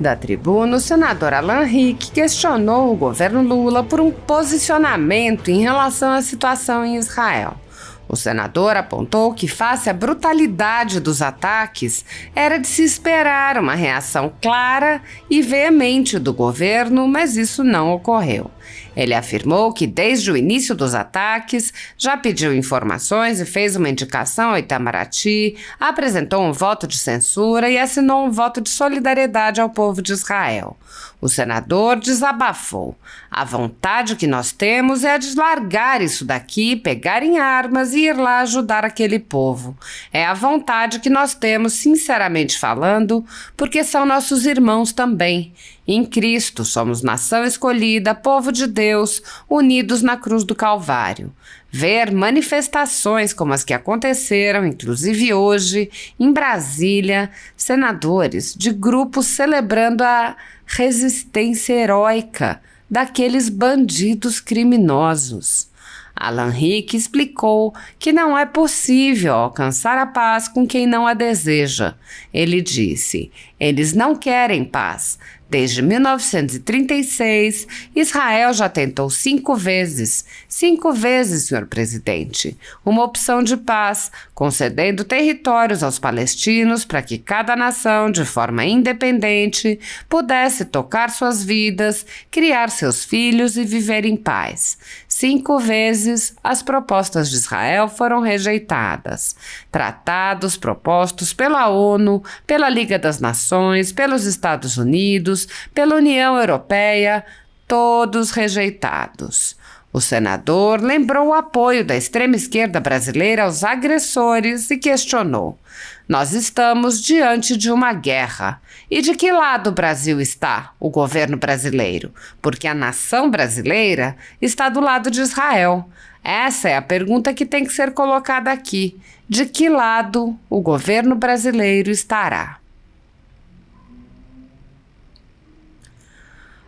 Da tribuna, o senador Alan Rick questionou o governo Lula por um posicionamento em relação à situação em Israel. O senador apontou que, face à brutalidade dos ataques, era de se esperar uma reação clara e veemente do governo, mas isso não ocorreu. Ele afirmou que, desde o início dos ataques, já pediu informações e fez uma indicação ao Itamaraty, apresentou um voto de censura e assinou um voto de solidariedade ao povo de Israel. O senador desabafou. A vontade que nós temos é a de largar isso daqui, pegar em armas e ir lá ajudar aquele povo. É a vontade que nós temos, sinceramente falando, porque são nossos irmãos também. Em Cristo somos nação escolhida, povo de Deus, unidos na cruz do Calvário. Ver manifestações como as que aconteceram, inclusive hoje, em Brasília, senadores de grupos celebrando a resistência heróica daqueles bandidos criminosos. Alan Rick explicou que não é possível alcançar a paz com quem não a deseja. Ele disse: eles não querem paz. Desde 1936, Israel já tentou 5 vezes, senhor presidente, uma opção de paz, concedendo territórios aos palestinos para que cada nação, de forma independente, pudesse tocar suas vidas, criar seus filhos e viver em paz. 5 vezes, as propostas de Israel foram rejeitadas. Tratados propostos pela ONU, pela Liga das Nações, pelos Estados Unidos, pela União Europeia, todos rejeitados. O senador lembrou o apoio da extrema-esquerda brasileira aos agressores e questionou: nós estamos diante de uma guerra. E de que lado o Brasil está, o governo brasileiro? Porque a nação brasileira está do lado de Israel. Essa é a pergunta que tem que ser colocada aqui. De que lado o governo brasileiro estará?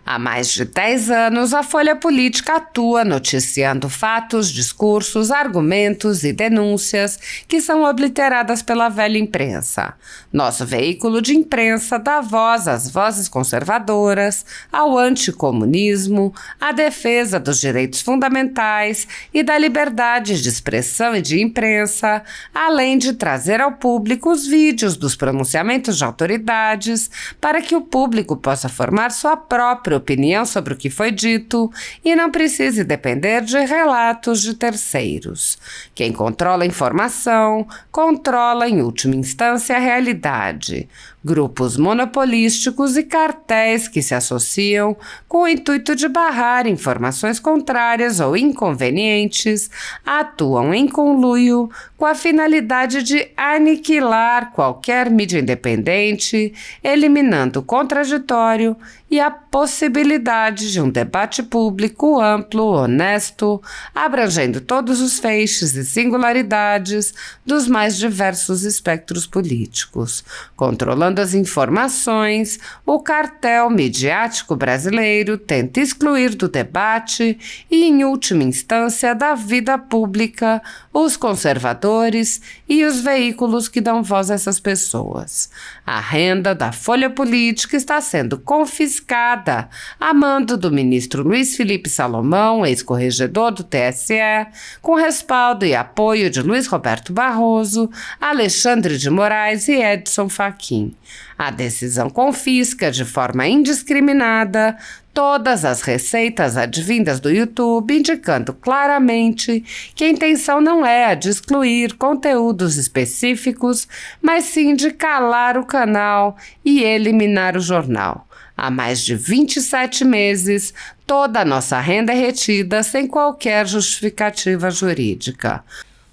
Há mais de 10 anos, a Folha Política atua noticiando fatos, discursos, argumentos e denúncias que são obliteradas pela velha imprensa. Nosso veículo de imprensa dá voz às vozes conservadoras, ao anticomunismo, à defesa dos direitos fundamentais e da liberdade de expressão e de imprensa, além de trazer ao público os vídeos dos pronunciamentos de autoridades para que o público possa formar sua própria opinião sobre o que foi dito e não precise depender de relatos de terceiros. Quem controla a informação, controla em última instância a realidade. Grupos monopolísticos e cartéis que se associam com o intuito de barrar informações contrárias ou inconvenientes atuam em conluio com a finalidade de aniquilar qualquer mídia independente, eliminando o contraditório e a possibilidade de um debate público amplo, honesto, abrangendo todos os feixes e singularidades dos mais diversos espectros políticos. Controlando as informações, o cartel midiático brasileiro tenta excluir do debate e, em última instância, da vida pública, os conservadores e os veículos que dão voz a essas pessoas. A renda da Folha Política está sendo confiscada a mando do ministro Luiz Felipe Salomão, ex-corregedor do TSE, com respaldo e apoio de Luiz Roberto Barroso, Alexandre de Moraes e Edson Fachin. A decisão confisca de forma indiscriminada todas as receitas advindas do YouTube, indicando claramente que a intenção não é a de excluir conteúdos específicos, mas sim de calar o canal e eliminar o jornal. Há mais de 27 meses, toda a nossa renda é retida sem qualquer justificativa jurídica.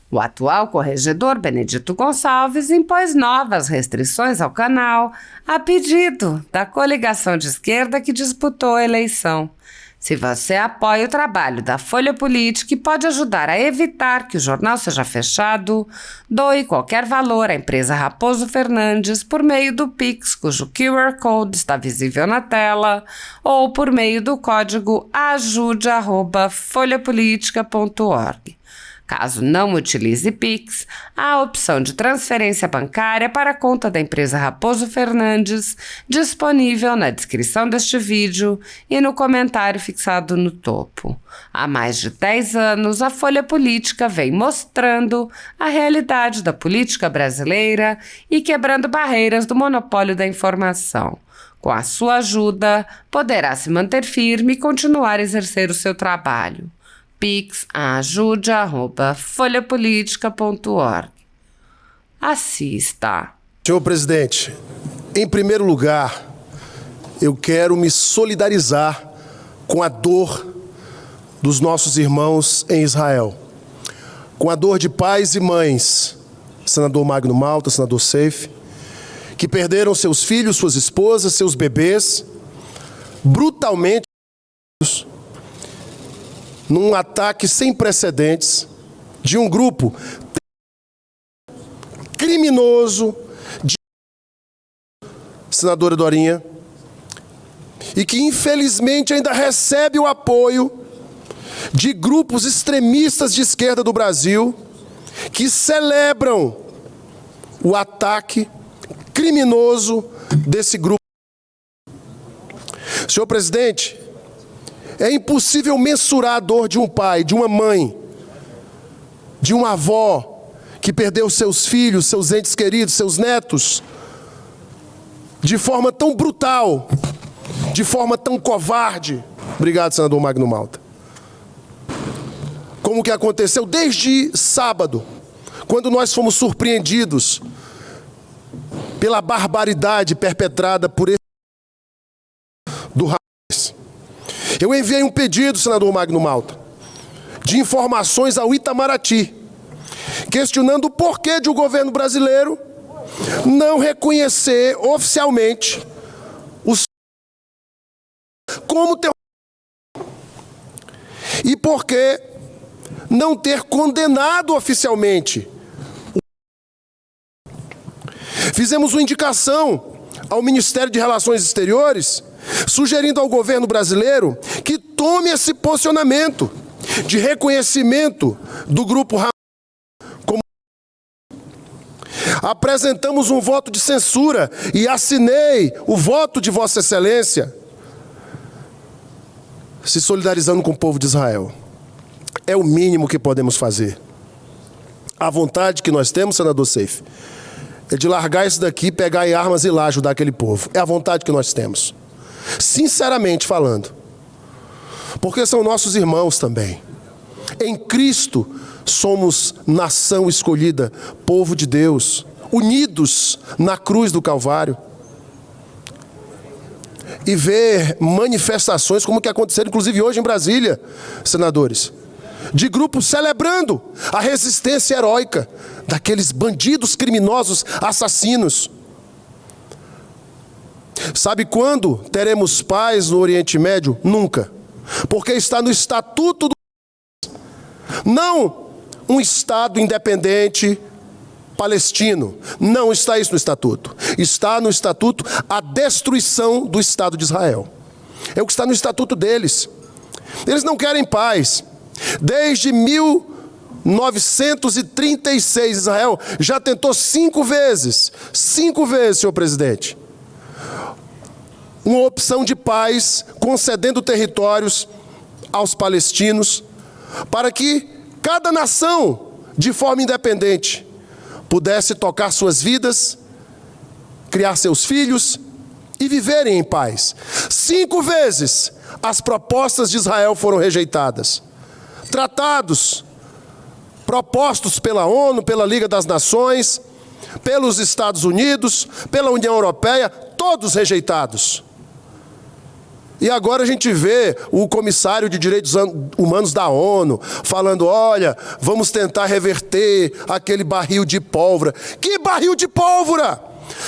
O atual corregedor Benedito Gonçalves impôs novas restrições ao canal a pedido da coligação de esquerda que disputou a eleição. Se você apoia o trabalho da Folha Política e pode ajudar a evitar que o jornal seja fechado, doe qualquer valor à empresa Raposo Fernandes por meio do Pix, cujo QR Code está visível na tela, ou por meio do código ajude@folhapolitica.org. Caso não utilize Pix, há a opção de transferência bancária para a conta da empresa Raposo Fernandes, disponível na descrição deste vídeo e no comentário fixado no topo. Há mais de 10 anos, a Folha Política vem mostrando a realidade da política brasileira e quebrando barreiras do monopólio da informação. Com a sua ajuda, poderá se manter firme e continuar a exercer o seu trabalho. pix@folhapolitica.org. Assista. Senhor presidente, em primeiro lugar, eu quero me solidarizar com a dor dos nossos irmãos em Israel, com a dor de pais e mães, senador Magno Malta, senador Seif, que perderam seus filhos, suas esposas, seus bebês, brutalmente, num ataque sem precedentes de um grupo criminoso, de senadora Dorinha, e que infelizmente ainda recebe o apoio de grupos extremistas de esquerda do Brasil, que celebram o ataque criminoso desse grupo. Senhor presidente, é impossível mensurar a dor de um pai, de uma mãe, de uma avó que perdeu seus filhos, seus entes queridos, seus netos, de forma tão brutal, de forma tão covarde. Obrigado, senador Magno Malta. Como que aconteceu desde sábado, quando nós fomos surpreendidos pela barbaridade perpetrada por esse do Hamas. Eu enviei um pedido, senador Magno Malta, de informações ao Itamaraty, questionando o porquê de o governo brasileiro não reconhecer oficialmente os como terrorismo e porquê não ter condenado oficialmente. Fizemos uma indicação ao Ministério de Relações Exteriores, sugerindo ao governo brasileiro que tome esse posicionamento de reconhecimento do grupo Hamas como... Apresentamos um voto de censura e assinei o voto de Vossa Excelência, se solidarizando com o povo de Israel. É o mínimo que podemos fazer. A vontade que nós temos, senador Seif, é de largar isso daqui, pegar em armas e ir lá ajudar aquele povo. É a vontade que nós temos. Sinceramente falando. Porque são nossos irmãos também. Em Cristo somos nação escolhida, povo de Deus, unidos na cruz do Calvário. E ver manifestações como que aconteceram, inclusive hoje em Brasília, senadores, de grupos celebrando a resistência heróica daqueles bandidos criminosos, assassinos. Sabe quando teremos paz no Oriente Médio? Nunca. Porque está no Estatuto do... Não um Estado independente palestino. Não está isso no Estatuto. Está no Estatuto a destruição do Estado de Israel. É o que está no Estatuto deles. Eles não querem paz. Desde 1936, Israel já tentou 5 vezes, senhor presidente, uma opção de paz, concedendo territórios aos palestinos, para que cada nação, de forma independente, pudesse tocar suas vidas, criar seus filhos e viverem em paz. 5 vezes as propostas de Israel foram rejeitadas. Tratados propostos pela ONU, pela Liga das Nações, pelos Estados Unidos, pela União Europeia, todos rejeitados. E agora a gente vê o comissário de direitos humanos da ONU falando, olha, vamos tentar reverter aquele barril de pólvora. Que barril de pólvora?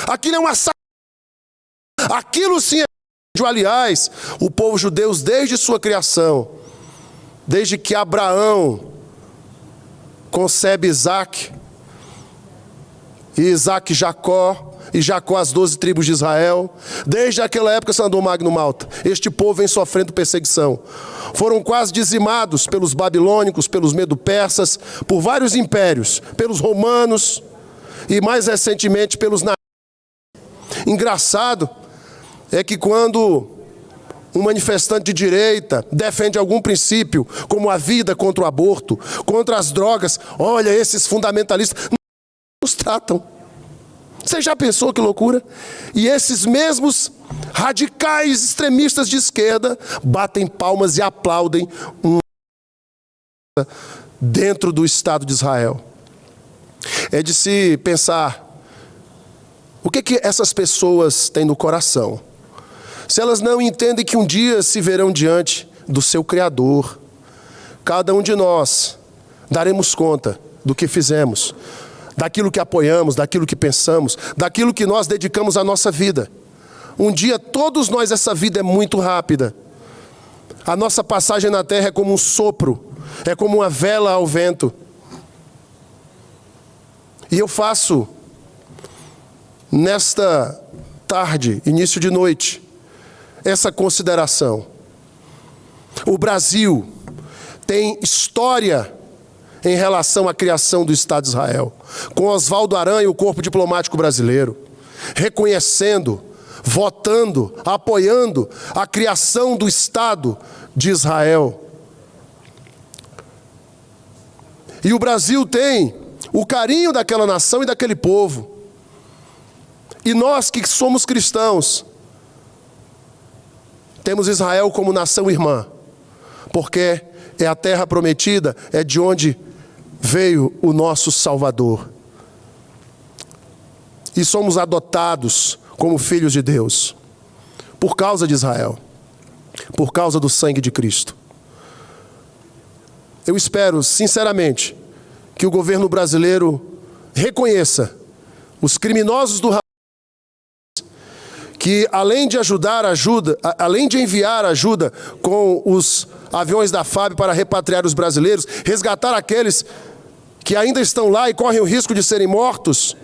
Aquilo é um assassino. Aquilo sim é... Aliás, o povo judeu desde sua criação, desde que Abraão concebe Isaac, e Isaac Jacó, e Jacó, as 12 tribos de Israel. Desde aquela época, senador Magno Malta, este povo vem sofrendo perseguição. Foram quase dizimados pelos babilônicos, pelos medo-persas, por vários impérios, pelos romanos e mais recentemente pelos nazistas. Engraçado é que quando um manifestante de direita defende algum princípio, como a vida contra o aborto, contra as drogas, olha, esses fundamentalistas nos tratam. Você já pensou que loucura? E esses mesmos radicais extremistas de esquerda batem palmas e aplaudem dentro do Estado de Israel. É de se pensar, o que essas pessoas têm no coração? Se elas não entendem que um dia se verão diante do seu Criador, cada um de nós daremos conta do que fizemos, daquilo que apoiamos, daquilo que pensamos, daquilo que nós dedicamos à nossa vida. Um dia, todos nós, essa vida é muito rápida. A nossa passagem na terra é como um sopro, é como uma vela ao vento. E eu faço, nesta tarde, início de noite, essa consideração. O Brasil tem história em relação à criação do Estado de Israel, com Oswaldo Aranha e o corpo diplomático brasileiro, reconhecendo, votando, apoiando a criação do Estado de Israel. E o Brasil tem o carinho daquela nação e daquele povo. E nós que somos cristãos, temos Israel como nação irmã, porque é a terra prometida, é de onde veio o nosso Salvador. E somos adotados como filhos de Deus, por causa de Israel, por causa do sangue de Cristo. Eu espero, sinceramente, que o governo brasileiro reconheça os criminosos do que além de enviar ajuda com os aviões da FAB para repatriar os brasileiros, resgatar aqueles que ainda estão lá e correm o risco de serem mortos,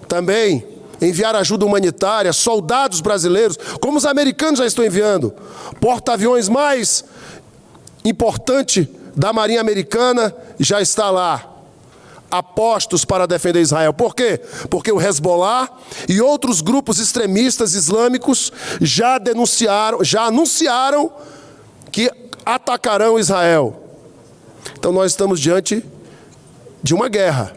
também enviar ajuda humanitária, soldados brasileiros, como os americanos já estão enviando, porta-aviões mais importante da Marinha Americana já está lá, apostos para defender Israel. Por quê? Porque o Hezbollah e outros grupos extremistas islâmicos já anunciaram que atacarão Israel. Então nós estamos diante de uma guerra.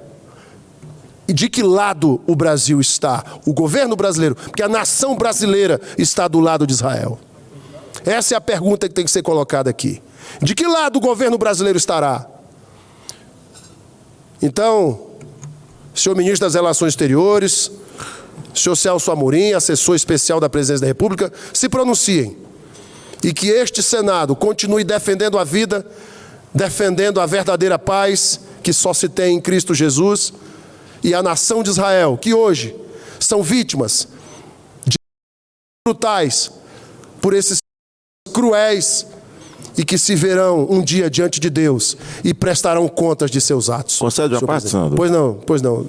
E de que lado o Brasil está? O governo brasileiro, porque a nação brasileira está do lado de Israel. Essa é a pergunta que tem que ser colocada aqui. De que lado o governo brasileiro estará? Então, senhor ministro das Relações Exteriores, senhor Celso Amorim, assessor especial da Presidência da República, se pronunciem. E que este Senado continue defendendo a vida, defendendo a verdadeira paz que só se tem em Cristo Jesus, e a nação de Israel, que hoje são vítimas de brutais por esses cruéis e que se verão um dia diante de Deus e prestarão contas de seus atos. Concede a parte, senador? Pois não.